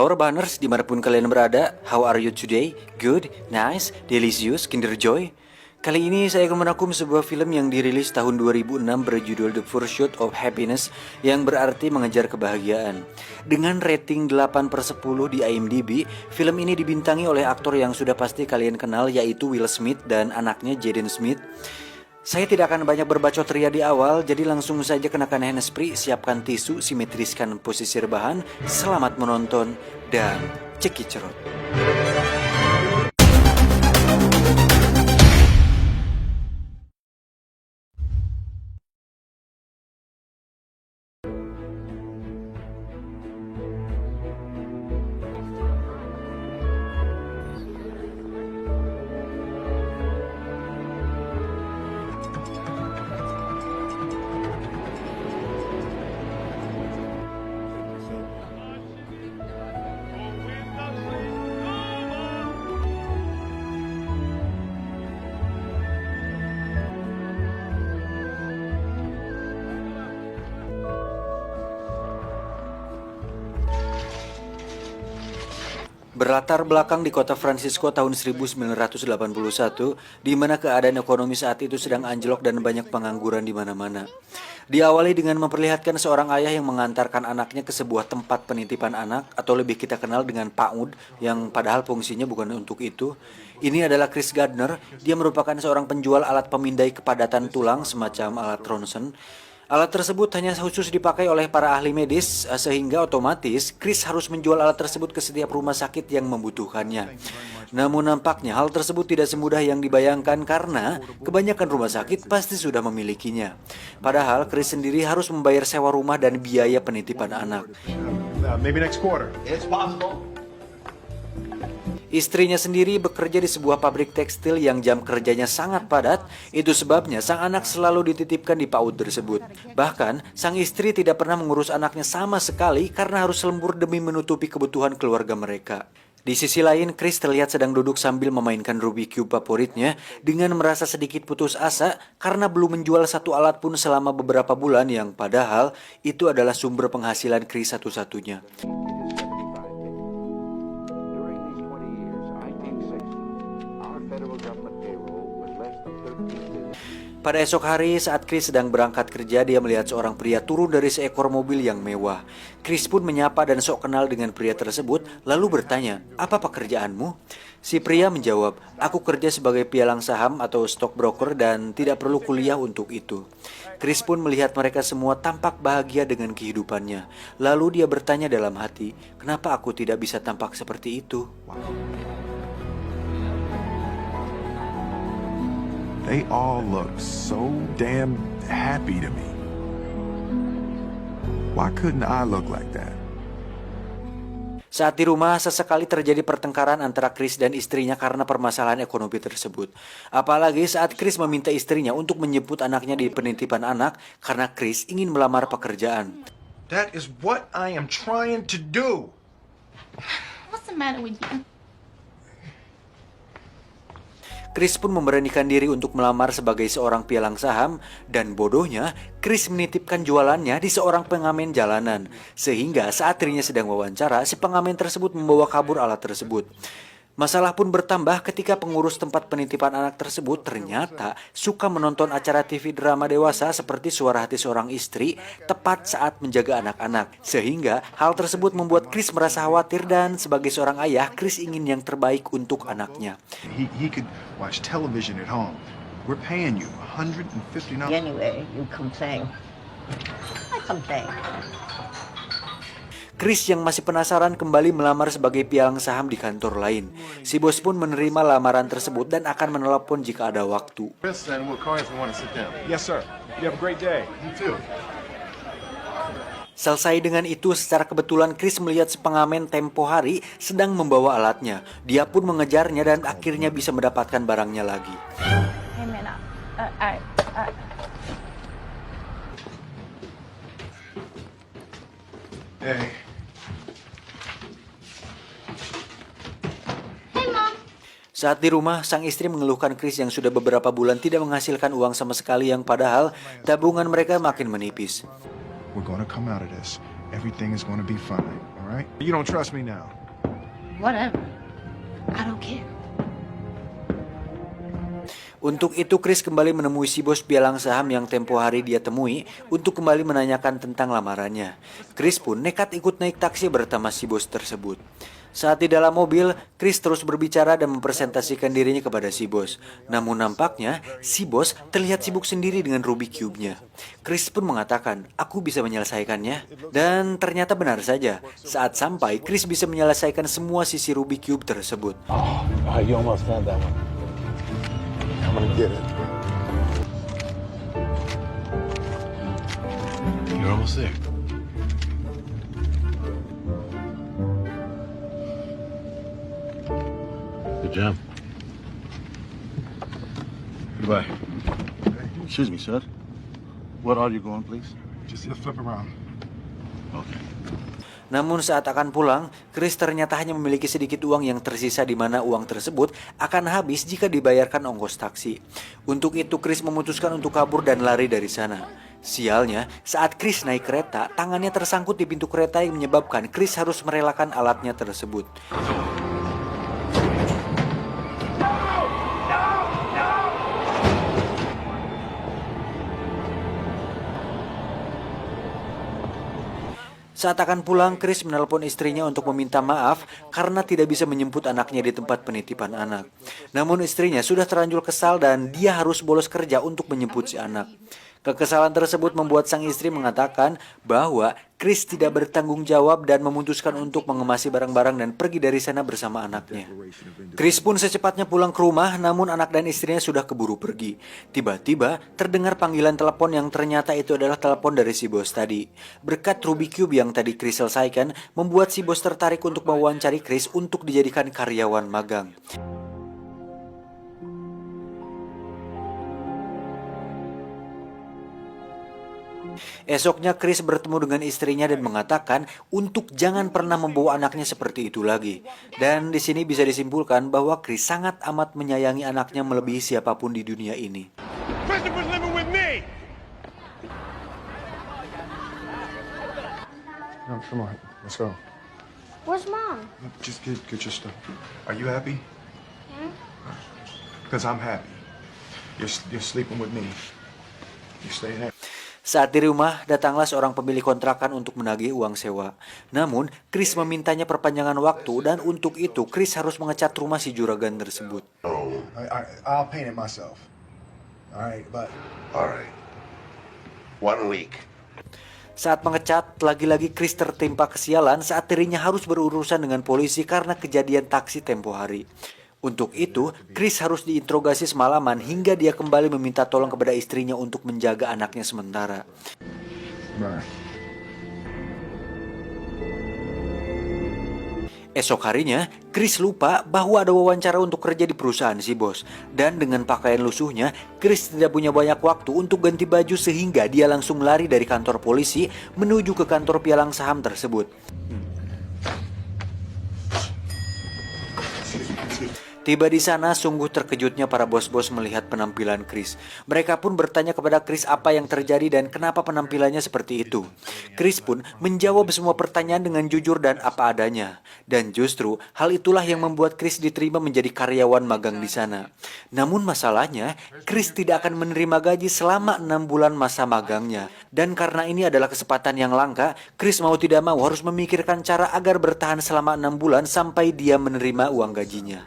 Halo Rebaners, dimanapun kalian berada, how are you today? Good, nice, delicious, Kinder Joy? Kali ini saya akan merangkum sebuah film yang dirilis tahun 2006 berjudul The Pursuit of Happiness, yang berarti mengejar kebahagiaan. Dengan rating 8/10 di IMDb, film ini dibintangi oleh aktor yang sudah pasti kalian kenal, yaitu Will Smith dan anaknya Jaden Smith. Saya tidak akan banyak berbacot ria di awal, jadi langsung saja kenakan handsfree, siapkan tisu, simetriskan posisi rebahan, selamat menonton, dan cekicerot. Berlatar belakang di kota Francisco tahun 1981, di mana keadaan ekonomi saat itu sedang anjlok dan banyak pengangguran di mana-mana. Diawali dengan memperlihatkan seorang ayah yang mengantarkan anaknya ke sebuah tempat penitipan anak, atau lebih kita kenal dengan PAUD, yang padahal fungsinya bukan untuk itu. Ini adalah Chris Gardner. Dia merupakan seorang penjual alat pemindai kepadatan tulang semacam alat ronsen. Alat tersebut hanya khusus dipakai oleh para ahli medis, sehingga otomatis Chris harus menjual alat tersebut ke setiap rumah sakit yang membutuhkannya. Namun nampaknya hal tersebut tidak semudah yang dibayangkan karena kebanyakan rumah sakit pasti sudah memilikinya. Padahal Chris sendiri harus membayar sewa rumah dan biaya penitipan anak. Maybe next quarter. It's possible. Istrinya sendiri bekerja di sebuah pabrik tekstil yang jam kerjanya sangat padat. Itu sebabnya sang anak selalu dititipkan di PAUD tersebut. Bahkan, sang istri tidak pernah mengurus anaknya sama sekali karena harus lembur demi menutupi kebutuhan keluarga mereka. Di sisi lain, Chris terlihat sedang duduk sambil memainkan Rubik's Cube favoritnya dengan merasa sedikit putus asa karena belum menjual satu alat pun selama beberapa bulan, yang padahal itu adalah sumber penghasilan Chris satu-satunya. Pada esok hari saat Chris sedang berangkat kerja, dia melihat seorang pria turun dari seekor mobil yang mewah. Chris pun menyapa dan sok kenal dengan pria tersebut, lalu bertanya, "Apa pekerjaanmu?" Si pria menjawab, "Aku kerja sebagai pialang saham atau stockbroker dan tidak perlu kuliah untuk itu." Chris pun melihat mereka semua tampak bahagia dengan kehidupannya. Lalu dia bertanya dalam hati, "Kenapa aku tidak bisa tampak seperti itu?" They all look so damn happy to me. Why couldn't I look like that? Saat di rumah, sesekali terjadi pertengkaran antara Chris dan istrinya karena permasalahan ekonomi tersebut. Apalagi saat Chris meminta istrinya untuk menjemput anaknya di penitipan anak karena Chris ingin melamar pekerjaan. That is what I am trying to do. What's the matter with you? Chris pun memberanikan diri untuk melamar sebagai seorang pialang saham, dan bodohnya Chris menitipkan jualannya di seorang pengamen jalanan. Sehingga saat dirinya sedang wawancara, si pengamen tersebut membawa kabur alat tersebut. Masalah pun bertambah ketika pengurus tempat penitipan anak tersebut ternyata suka menonton acara TV drama dewasa seperti Suara Hati Seorang Istri tepat saat menjaga anak-anak. Sehingga hal tersebut membuat Chris merasa khawatir, dan sebagai seorang ayah, Chris ingin yang terbaik untuk anaknya. He could watch television at home. We're paying you $150. Anyway, you complain. I complain. Chris yang masih penasaran kembali melamar sebagai pialang saham di kantor lain. Si bos pun menerima lamaran tersebut dan akan menelepon jika ada waktu. Chris and Will Carson want to sit down. Yes, sir. You have a great day. You too. Selesai dengan itu, secara kebetulan Chris melihat si pengamen tempo hari sedang membawa alatnya. Dia pun mengejarnya dan akhirnya bisa mendapatkan barangnya lagi. Hey man, Hey. Saat di rumah, sang istri mengeluhkan Chris yang sudah beberapa bulan tidak menghasilkan uang sama sekali, yang padahal tabungan mereka makin menipis. We're going to come out of this. Everything is going to be fine. All right? You don't trust me now. Whatever. I don't care. Untuk itu Chris kembali menemui si bos pialang saham yang tempo hari dia temui untuk kembali menanyakan tentang lamarannya. Chris pun nekat ikut naik taksi bersama si bos tersebut. Saat di dalam mobil, Chris terus berbicara dan mempresentasikan dirinya kepada si bos. Namun nampaknya si bos terlihat sibuk sendiri dengan Rubik Cube-nya. Chris pun mengatakan, "Aku bisa menyelesaikannya." Dan ternyata benar saja. Saat sampai, Chris bisa menyelesaikan semua sisi Rubik Cube tersebut. You almost had that one. I'm gonna get it. You're almost there. Good job. Goodbye. Excuse me, sir. What are you going, please? Just flip around. Okay. Namun saat akan pulang, Chris ternyata hanya memiliki sedikit uang yang tersisa di mana uang tersebut akan habis jika dibayarkan ongkos taksi. Untuk itu Chris memutuskan untuk kabur dan lari dari sana. Sialnya, saat Chris naik kereta, tangannya tersangkut di pintu kereta yang menyebabkan Chris harus merelakan alatnya tersebut. Saat akan pulang, Chris menelpon istrinya untuk meminta maaf karena tidak bisa menjemput anaknya di tempat penitipan anak. Namun istrinya sudah terlanjur kesal dan dia harus bolos kerja untuk menjemput si anak. Kekesalan tersebut membuat sang istri mengatakan bahwa Chris tidak bertanggung jawab dan memutuskan untuk mengemasi barang-barang dan pergi dari sana bersama anaknya. Chris pun secepatnya pulang ke rumah, namun anak dan istrinya sudah keburu pergi. Tiba-tiba terdengar panggilan telepon yang ternyata itu adalah telepon dari si bos tadi. Berkat Rubik Cube yang tadi Chris selesaikan, membuat si bos tertarik untuk mewawancari Chris untuk dijadikan karyawan magang. Esoknya Chris bertemu dengan istrinya dan mengatakan untuk jangan pernah membawa anaknya seperti itu lagi. Dan di sini bisa disimpulkan bahwa Chris sangat amat menyayangi anaknya melebihi siapapun di dunia ini. Christopher's living with me! No, come on, let's go. Where's Mom? Just get your stuff. Are you happy? Because I'm happy. You're sleeping with me. You stay happy. Saat di rumah, datanglah seorang pemilik kontrakan untuk menagih uang sewa. Namun, Chris memintanya perpanjangan waktu dan untuk itu Chris harus mengecat rumah si juragan tersebut. I'll paint it myself. All right, but All right. 1 week. Saat mengecat, lagi-lagi Chris tertimpa kesialan saat dirinya harus berurusan dengan polisi karena kejadian taksi tempo hari. Untuk itu, Chris harus diinterogasi semalaman hingga dia kembali meminta tolong kepada istrinya untuk menjaga anaknya sementara. right. Esok harinya, Chris lupa bahwa ada wawancara untuk kerja di perusahaan si bos. Dan dengan pakaian lusuhnya, Chris tidak punya banyak waktu untuk ganti baju sehingga dia langsung lari dari kantor polisi menuju ke kantor pialang saham tersebut. Tiba di sana, sungguh terkejutnya para bos-bos melihat penampilan Chris. Mereka pun bertanya kepada Chris apa yang terjadi dan kenapa penampilannya seperti itu. Chris pun menjawab semua pertanyaan dengan jujur dan apa adanya. Dan justru hal itulah yang membuat Chris diterima menjadi karyawan magang di sana. Namun masalahnya, Chris tidak akan menerima gaji selama 6 bulan masa magangnya. Dan karena ini adalah kesempatan yang langka, Chris mau tidak mau harus memikirkan cara agar bertahan selama 6 bulan sampai dia menerima uang gajinya.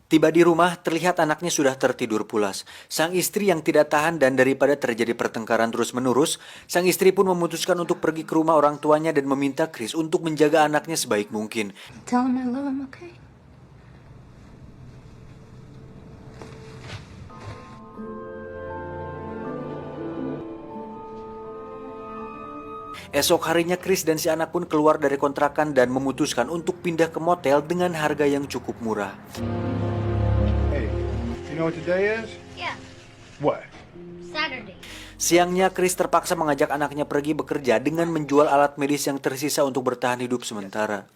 Tiba di rumah, terlihat anaknya sudah tertidur pulas. Sang istri yang tidak tahan dan daripada terjadi pertengkaran terus-menerus, sang istri pun memutuskan untuk pergi ke rumah orang tuanya dan meminta Chris untuk menjaga anaknya sebaik mungkin. Tell him I love him, okay? Esok harinya Chris dan si anak pun keluar dari kontrakan dan memutuskan untuk pindah ke motel dengan harga yang cukup murah. Hey, you know what today is? Yeah, What? Saturday. Siangnya Chris terpaksa mengajak anaknya pergi bekerja dengan menjual alat medis yang tersisa untuk bertahan hidup sementara.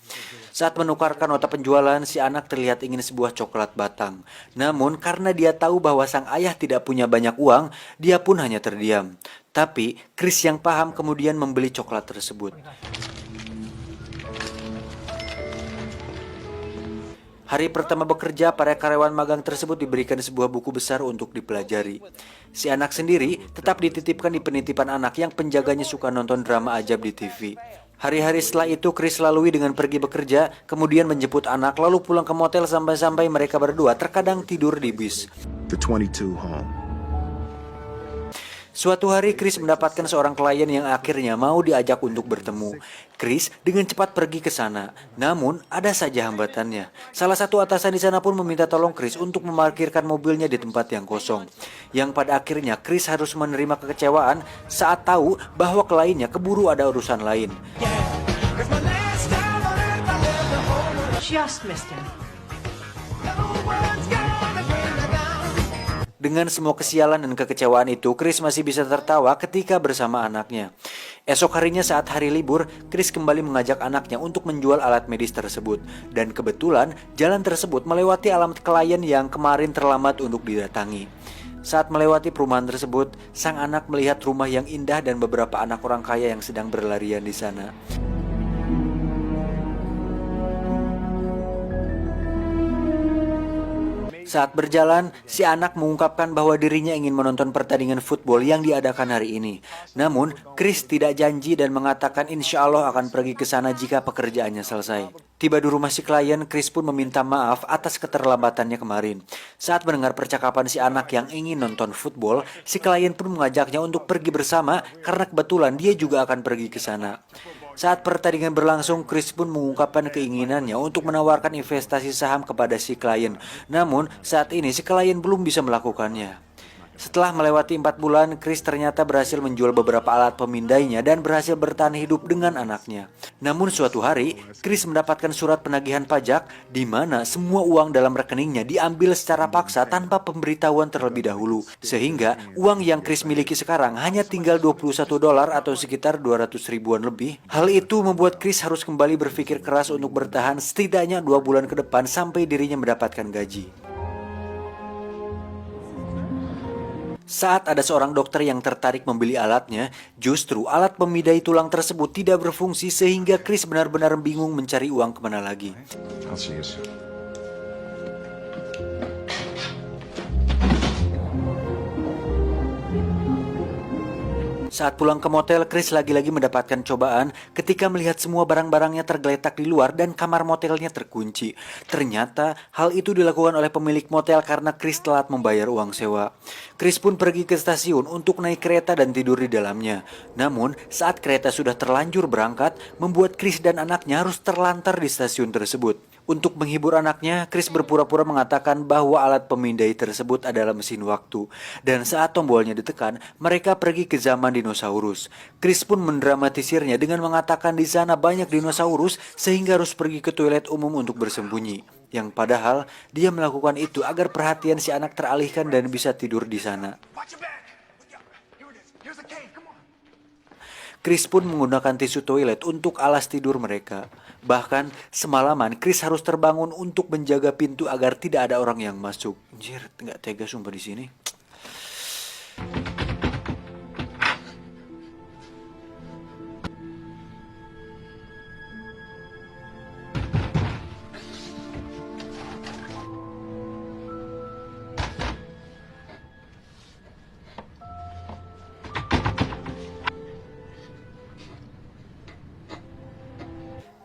Saat menukarkan nota penjualan, si anak terlihat ingin sebuah coklat batang. Namun karena dia tahu bahwa sang ayah tidak punya banyak uang, dia pun hanya terdiam. Tapi Chris yang paham kemudian membeli coklat tersebut. Hari pertama bekerja, para karyawan magang tersebut diberikan sebuah buku besar untuk dipelajari. Si anak sendiri tetap dititipkan di penitipan anak yang penjaganya suka nonton drama ajab di TV. Hari-hari setelah itu Chris lalui dengan pergi bekerja, kemudian menjemput anak, lalu pulang ke motel sampai-sampai mereka berdua terkadang tidur di bis. The 22 home. Suatu hari Chris mendapatkan seorang klien yang akhirnya mau diajak untuk bertemu. Chris dengan cepat pergi ke sana, namun ada saja hambatannya. Salah satu atasan di sana pun meminta tolong Chris untuk memarkirkan mobilnya di tempat yang kosong. Yang pada akhirnya Chris harus menerima kekecewaan saat tahu bahwa kliennya keburu ada urusan lain. Just missed him. Dengan semua kesialan dan kekecewaan itu, Chris masih bisa tertawa ketika bersama anaknya. Esok harinya saat hari libur, Chris kembali mengajak anaknya untuk menjual alat medis tersebut. Dan kebetulan, jalan tersebut melewati alamat klien yang kemarin terlambat untuk didatangi. Saat melewati perumahan tersebut, sang anak melihat rumah yang indah dan beberapa anak orang kaya yang sedang berlarian di sana. Saat berjalan, si anak mengungkapkan bahwa dirinya ingin menonton pertandingan football yang diadakan hari ini. Namun, Chris tidak janji dan mengatakan insya Allah akan pergi ke sana jika pekerjaannya selesai. Tiba di rumah si klien, Chris pun meminta maaf atas keterlambatannya kemarin. Saat mendengar percakapan si anak yang ingin nonton football, si klien pun mengajaknya untuk pergi bersama karena kebetulan dia juga akan pergi ke sana. Saat pertandingan berlangsung, Chris pun mengungkapkan keinginannya untuk menawarkan investasi saham kepada si klien. Namun, saat ini si klien belum bisa melakukannya. Setelah melewati 4 bulan, Chris ternyata berhasil menjual beberapa alat pemindainya dan berhasil bertahan hidup dengan anaknya. Namun suatu hari, Chris mendapatkan surat penagihan pajak di mana semua uang dalam rekeningnya diambil secara paksa tanpa pemberitahuan terlebih dahulu. Sehingga uang yang Chris miliki sekarang hanya tinggal $21 atau sekitar 200 ribuan lebih. Hal itu membuat Chris harus kembali berpikir keras untuk bertahan setidaknya 2 bulan ke depan sampai dirinya mendapatkan gaji. Saat ada seorang dokter yang tertarik membeli alatnya, justru alat pemindai tulang tersebut tidak berfungsi sehingga Chris benar-benar bingung mencari uang kemana lagi. I'll see you soon. Saat pulang ke motel, Chris lagi-lagi mendapatkan cobaan ketika melihat semua barang-barangnya tergeletak di luar dan kamar motelnya terkunci. Ternyata hal itu dilakukan oleh pemilik motel karena Chris telat membayar uang sewa. Chris pun pergi ke stasiun untuk naik kereta dan tidur di dalamnya. Namun, saat kereta sudah terlanjur berangkat, membuat Chris dan anaknya harus terlantar di stasiun tersebut. Untuk menghibur anaknya, Chris berpura-pura mengatakan bahwa alat pemindai tersebut adalah mesin waktu. Dan saat tombolnya ditekan, mereka pergi ke zaman dinosaurus. Chris pun mendramatisirnya dengan mengatakan di sana banyak dinosaurus sehingga harus pergi ke toilet umum untuk bersembunyi. Yang padahal dia melakukan itu agar perhatian si anak teralihkan dan bisa tidur di sana. Watch your back. Here it is. Here's a cave. Come on. Chris pun menggunakan tisu toilet untuk alas tidur mereka. Bahkan semalaman Chris harus terbangun untuk menjaga pintu agar tidak ada orang yang masuk. Anjir, nggak tega sumpah di sini.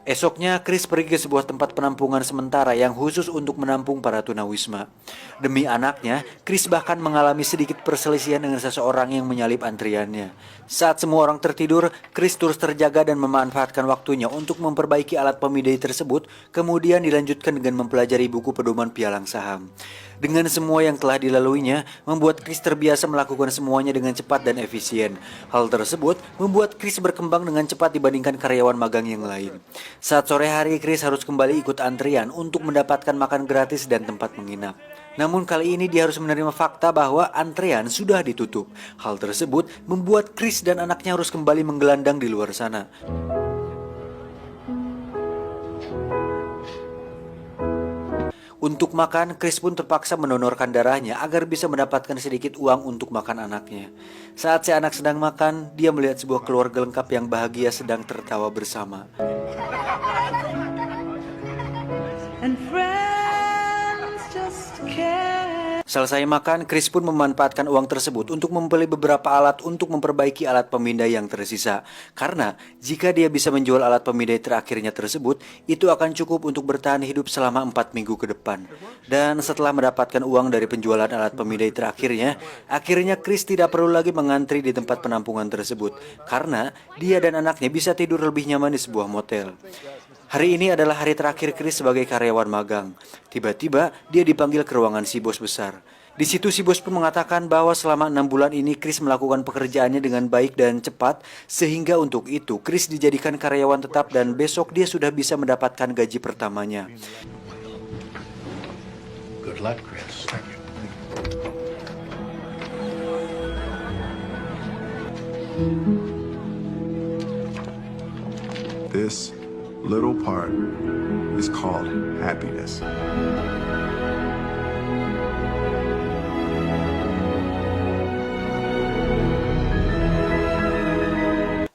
Esoknya, Chris pergi ke sebuah tempat penampungan sementara yang khusus untuk menampung para tunawisma. Demi anaknya, Chris bahkan mengalami sedikit perselisihan dengan seseorang yang menyalip antriannya. Saat semua orang tertidur, Chris terus terjaga dan memanfaatkan waktunya untuk memperbaiki alat pemindai tersebut, kemudian dilanjutkan dengan mempelajari buku pedoman pialang saham. Dengan semua yang telah dilaluinya, membuat Chris terbiasa melakukan semuanya dengan cepat dan efisien. Hal tersebut membuat Chris berkembang dengan cepat dibandingkan karyawan magang yang lain. Saat sore hari, Chris harus kembali ikut antrian untuk mendapatkan makan gratis dan tempat menginap. Namun kali ini dia harus menerima fakta bahwa antrean sudah ditutup. Hal tersebut membuat Chris dan anaknya harus kembali menggelandang di luar sana. Untuk makan, Chris pun terpaksa mendonorkan darahnya agar bisa mendapatkan sedikit uang untuk makan anaknya. Saat si anak sedang makan, dia melihat sebuah keluarga lengkap yang bahagia sedang tertawa bersama. And friends. Selesai makan, Chris pun memanfaatkan uang tersebut untuk membeli beberapa alat untuk memperbaiki alat pemindai yang tersisa. Karena jika dia bisa menjual alat pemindai terakhirnya tersebut, itu akan cukup untuk bertahan hidup selama 4 minggu ke depan. Dan setelah mendapatkan uang dari penjualan alat pemindai terakhirnya, akhirnya Chris tidak perlu lagi mengantri di tempat penampungan tersebut. Karena dia dan anaknya bisa tidur lebih nyaman di sebuah motel. Hari ini adalah hari terakhir Chris sebagai karyawan magang. Tiba-tiba dia dipanggil ke ruangan si bos besar. Di situ si bos pun mengatakan bahwa selama 6 bulan ini Chris melakukan pekerjaannya dengan baik dan cepat, sehingga untuk itu Chris dijadikan karyawan tetap dan besok dia sudah bisa mendapatkan gaji pertamanya. Good luck, Chris. Thank you. This little part is called happiness.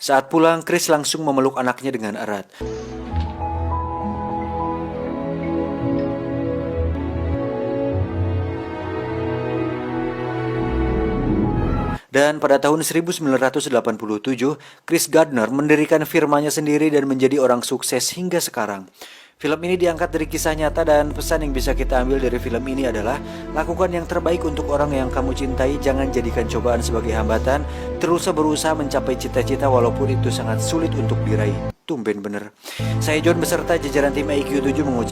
Saat pulang, Chris langsung memeluk anaknya dengan erat. Dan pada tahun 1987, Chris Gardner mendirikan firmanya sendiri dan menjadi orang sukses hingga sekarang. Film ini diangkat dari kisah nyata dan pesan yang bisa kita ambil dari film ini adalah lakukan yang terbaik untuk orang yang kamu cintai, jangan jadikan cobaan sebagai hambatan, terus berusaha mencapai cita-cita walaupun itu sangat sulit untuk diraih. Tumben bener. Saya John beserta jajaran tim IQ7 mengucapkan